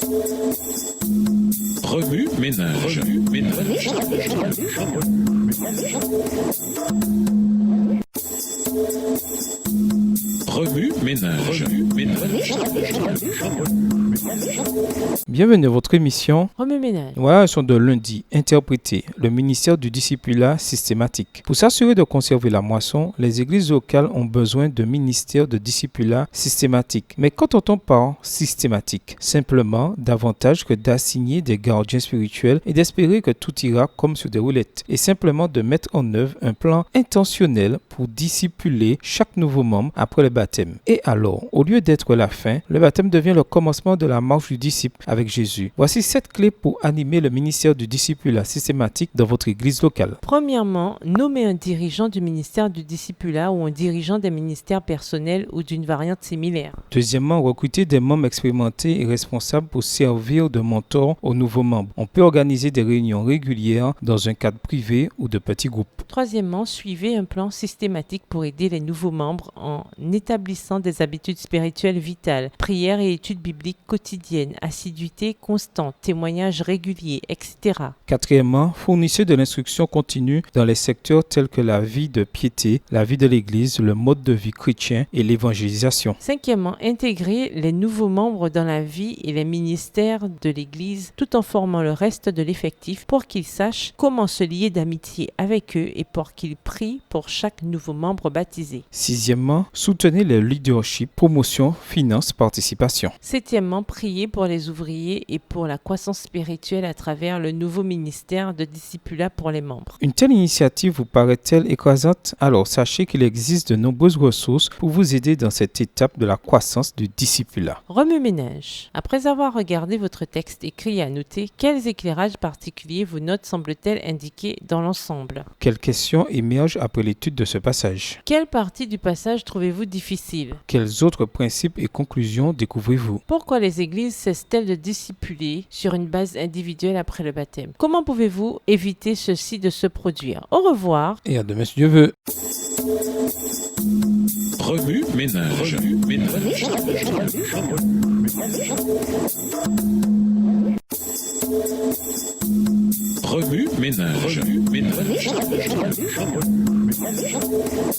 Remue ménage. Remue ménage. Bienvenue à votre émission Remue ménage. Voilà, son de lundi, interpréter le ministère du discipulat systématique. Pour s'assurer de conserver la moisson, les églises locales ont besoin de ministères de discipulat systématique. Mais qu'entend-on par systématique? Simplement davantage que d'assigner des gardiens spirituels et d'espérer que tout ira comme sur des roulettes, et simplement de mettre en œuvre un plan intentionnel pour discipuler chaque nouveau membre après le baptême. Et alors, au lieu d'être la fin, le baptême devient le commencement de la marche du disciple avec Jésus. Voici 7 clés pour animer le ministère du discipulat systématique dans votre église locale. Premièrement, nommer un dirigeant du ministère du discipulat ou un dirigeant des ministères personnels ou d'une variante similaire. Deuxièmement, recruter des membres expérimentés et responsables pour servir de mentor aux nouveaux membres. On peut organiser des réunions régulières dans un cadre privé ou de petits groupes. Troisièmement, suivez un plan systématique pour aider les nouveaux membres en établissant des habitudes spirituelles vitales, prières et études bibliques quotidiennes, assiduité constante, témoignages réguliers, etc. Quatrièmement, fournissez de l'instruction continue dans les secteurs tels que la vie de piété, la vie de l'Église, le mode de vie chrétien et l'évangélisation. Cinquièmement, intégrer les nouveaux membres dans la vie et les ministères de l'Église tout en formant le reste de l'effectif pour qu'ils sachent comment se lier d'amitié avec eux et pour qu'ils prient pour chaque nouveau membre baptisé. Sixièmement, soutenez le leadership, promotion, finance, participation. Septièmement, priez pour les ouvriers et pour la croissance spirituelle à travers le nouveau ministère de discipulat pour les membres. Une telle initiative vous paraît-elle écrasante? Alors sachez qu'il existe de nombreuses ressources pour vous aider dans cette étape de la croissance du discipulat. Remue-ménage. Après avoir regardé votre texte écrit et annoté, quels éclairages particuliers vos notes semblent-elles indiquer dans l'ensemble? Quelles questions émergent après l'étude de ce passage? Quelle partie du passage trouvez-vous difficile? Quels autres principes et conclusions découvrez-vous? Pourquoi les églises cessent-elles de discipuler sur une base individuelle après le baptême? Comment pouvez-vous éviter ceci de se produire? Au revoir. Et à demain si Dieu veut. Remue ménage. Remue ménage.